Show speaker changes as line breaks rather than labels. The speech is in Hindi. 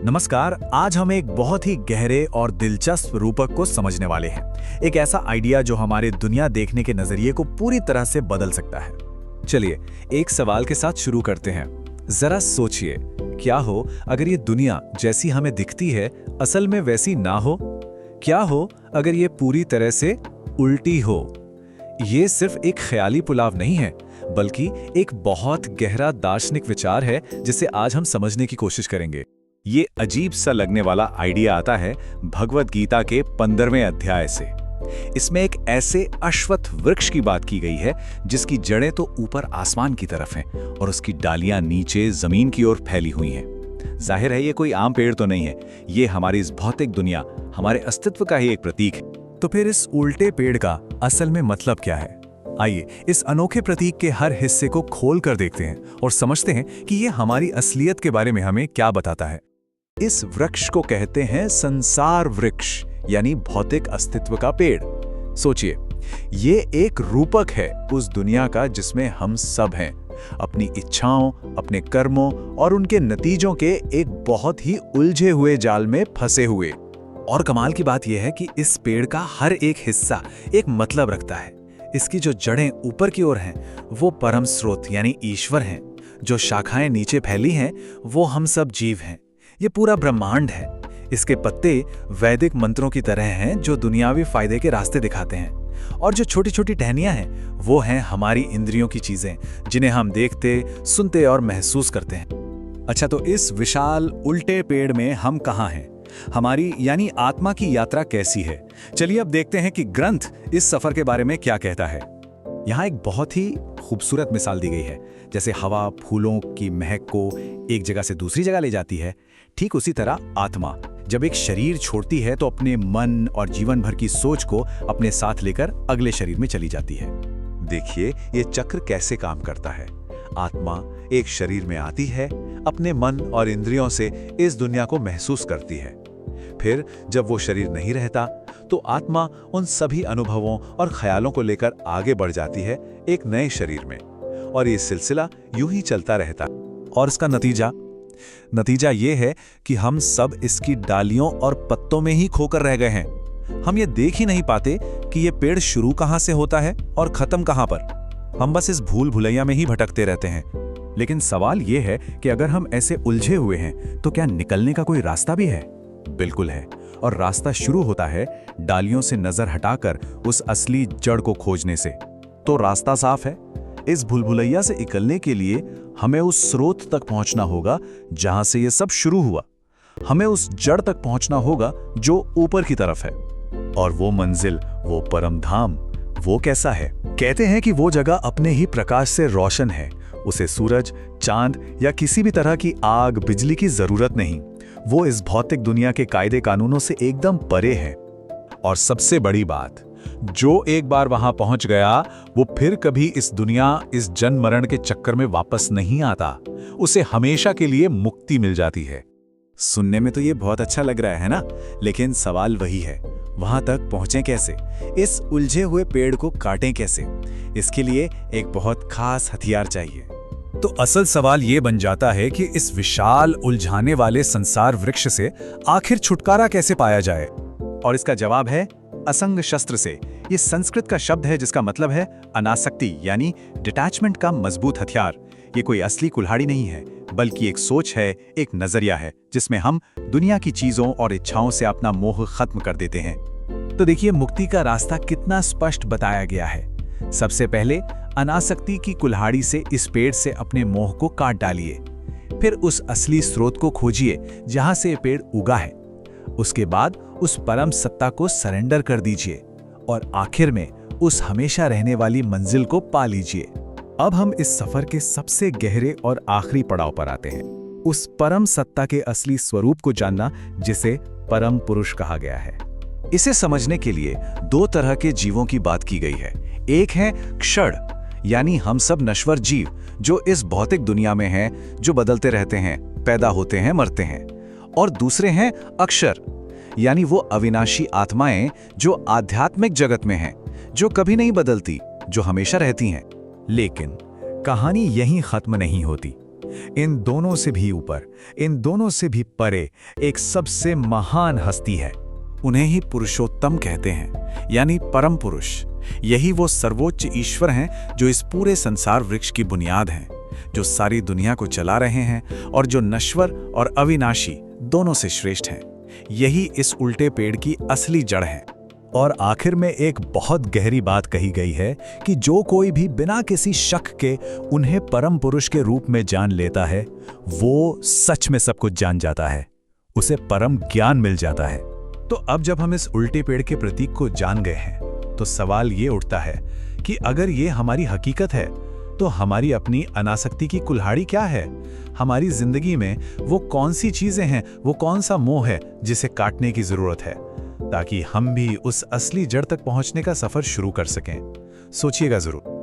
नमस्कार। आज हम एक बहुत ही गहरे और दिलचस्प रूपक को समझने वाले हैं। एक ऐसा आइडिया जो हमारे दुनिया देखने के नजरिए को पूरी तरह से बदल सकता है।
चलिए एक सवाल के साथ शुरू करते हैं। जरा सोचिए, क्या हो अगर ये दुनिया जैसी हमें दिखती है असल में वैसी ना हो? क्या हो अगर ये पूरी तरह से उल्टी हो? ये सिर्फ एक ख्याली पुलाव नहीं है, बल्कि एक बहुत गहरा दार्शनिक विचार है जिसे आज हम समझने की कोशिश करेंगे।
ये अजीब सा लगने वाला आइडिया आता है भगवत गीता के 15वें अध्याय से। इसमें एक ऐसे अश्वत्थ वृक्ष की बात की गई है जिसकी जड़ें तो ऊपर आसमान की तरफ हैं और उसकी डालियां नीचे जमीन की ओर फैली हुई हैं। जाहिर है ये कोई आम पेड़ तो नहीं है, ये हमारी इस भौतिक दुनिया, हमारे अस्तित्व का ही एक प्रतीक है।
तो फिर इस उल्टे पेड़ का असल में मतलब क्या है? आइए इस अनोखे प्रतीक के हर हिस्से को खोल कर देखते हैं और समझते हैं कि ये हमारी असलियत के बारे में हमें क्या बताता है।
इस वृक्ष को कहते हैं संसार वृक्ष, यानी भौतिक अस्तित्व का पेड़। सोचिए, ये एक रूपक है उस दुनिया का जिसमें हम सब हैं, अपनी इच्छाओं, अपने कर्मों और उनके नतीजों के एक बहुत ही उलझे हुए जाल में फंसे हुए।
और कमाल की बात यह है कि इस पेड़ का हर एक हिस्सा एक मतलब रखता है। इसकी जो जड़ें ऊपर की ओर हैं, वो परम स्रोत यानी ईश्वर हैं। जो शाखाएं नीचे फैली हैं, वो हम सब जीव हैं। ये पूरा ब्रह्मांड है। इसके पत्ते वैदिक मंत्रों की तरह हैं जो दुनियावी फायदे के रास्ते दिखाते हैं। और जो छोटी छोटी टहनियां हैं, वो हैं हमारी इंद्रियों की चीजें, जिन्हें हम देखते, सुनते और महसूस करते हैं।
अच्छा, तो इस विशाल उल्टे पेड़ में हम कहाँ हैं? हमारी यानी आत्मा की यात्रा कैसी है? चलिए अब देखते हैं कि ग्रंथ इस सफर के बारे में क्या कहता है। यहाँ एक बहुत ही खूबसूरत मिसाल दी गई है। जैसे हवा फूलों की महक को एक जगह से दूसरी जगह ले जाती है, ठीक उसी तरह आत्मा जब एक शरीर छोड़ती है तो अपने मन और जीवन भर की सोच को अपने साथ लेकर अगले शरीर में चली जाती है।
देखिए ये चक्र कैसे काम करता है। आत्मा एक शरीर में आती है, अपने मन और इंद्रियों से इस दुनिया को महसूस करती है। फिर जब वो शरीर नहीं रहता तो आत्मा उन सभी अनुभवों और ख्यालों को लेकर आगे बढ़ जाती है एक नए शरीर में, और ये सिलसिला यूं ही चलता रहता।
और इसका नतीजा ये है कि हम सब इसकी डालियों और पत्तों में ही खोकर रह गए हैं। हम ये देख ही नहीं पाते कि ये पेड़ शुरू कहां से होता है और खत्म कहां पर। हम बस इस भूल भुलैया में ही भटकते रहते हैं। लेकिन सवाल ये है कि अगर हम ऐसे उलझे हुए हैं तो क्या निकलने का कोई रास्ता भी है? बिल्कुल है। और रास्ता शुरू होता है डालियों से नजर हटाकर उस असली जड़ को खोजने से। तो रास्ता साफ है। इस भूलभुलैया से निकलने के लिए हमें उस स्रोत तक पहुंचना होगा जहां से ये सब शुरू हुआ। हमें उस जड़ तक पहुंचना होगा जो ऊपर की तरफ है।
और वो मंजिल, वो परम धाम, वो कैसा है?
कहते हैं कि वो जगह अपने ही प्रकाश से रोशन है। उसे सूरज, चांद या किसी भी तरह की आग, बिजली की जरूरत नहीं। वो इस भौतिक दुनिया के कायदे कानूनों से एकदम परे है।
और सबसे बड़ी बात, जो एक बार वहां पहुंच गया वो फिर कभी इस दुनिया, इस जन्म मरण के चक्कर में वापस नहीं आता। उसे हमेशा के लिए मुक्ति मिल जाती है।
सुनने में तो ये बहुत अच्छा लग रहा है ना, लेकिन सवाल वही है, वहां तक पहुंचे कैसे? इस उलझे हुए पेड़ को काटें कैसे? इसके लिए एक बहुत खास हथियार चाहिए। तो असल सवाल ये बन जाता है कि इस विशाल उलझाने वाले संसार वृक्ष से आखिर छुटकारा कैसे पाया जाए? और इसका जवाब है असंग शस्त्र से। ये संस्कृत का शब्द है जिसका मतलब है अनासक्ति यानी डिटैचमेंट का मजबूत हथियार। ये कोई असली कुल्हाड़ी नहीं है, बल्कि एक सोच है, एक नजरिया है जिसमें हम दुनिया की चीजों और इच्छाओं से अपना मोह खत्म कर देते हैं। तो देखिए मुक्ति का रास्ता कितना स्पष्ट बताया गया है। सबसे पहले अनासक्ति की कुल्हाड़ी से इस पेड़ से अपने मोह को काट डालिए। फिर उस असली स्रोत को खोजिए जहां से ये पेड़ उगा है। उसके बाद उस परम सत्ता को सरेंडर कर दीजिए और आखिर में उस हमेशा रहने वाली मंजिल को पा लीजिए। अब हम इस सफर के सबसे गहरे और आखिरी पड़ाव पर आते हैं, उस परम सत्ता के असली स्वरूप को जानना जिसे परम पुरुष कहा गया है। इसे समझने के लिए दो तरह के जीवों की बात की गई है। एक है क्षण, यानी हम सब नश्वर जीव जो इस भौतिक दुनिया में हैं, जो बदलते रहते हैं, पैदा होते हैं, मरते हैं। और दूसरे हैं अक्षर, यानी वो अविनाशी आत्माएं जो आध्यात्मिक जगत में हैं, जो कभी नहीं बदलती, जो हमेशा रहती हैं। लेकिन कहानी यहीं खत्म नहीं होती।
इन दोनों से भी ऊपर, इन दोनों से भी परे एक सबसे महान हस्ती है।
उन्हें ही पुरुषोत्तम कहते हैं, यानी परम पुरुष। यही वो सर्वोच्च ईश्वर हैं जो इस पूरे संसार वृक्ष की बुनियाद हैं, जो सारी दुनिया को चला रहे हैं और जो नश्वर और अविनाशी दोनों से श्रेष्ठ हैं। यही इस उल्टे पेड़ की असली जड़ है।
और आखिर में एक बहुत गहरी बात कही गई है कि जो कोई भी बिना किसी शक के उन्हें परम पुरुष के रूप में जान लेता है, वो सच में सब कुछ जान जाता है, उसे परम ज्ञान मिल जाता है। तो अब जब हम इस उल्टे पेड़ के प्रतीक को जान गए हैं, तो सवाल ये उठता है कि अगर ये हमारी हकीकत है, तो हमारी अपनी अनासक्ति की कुल्हाड़ी क्या है? हमारी जिंदगी में वो कौन सी चीजें हैं, वो कौन सा मोह है जिसे काटने की जरूरत है, ताकि हम भी उस असली जड़ तक पहुंचने का सफर शुरू कर सकें? सोचिएगा जरूर।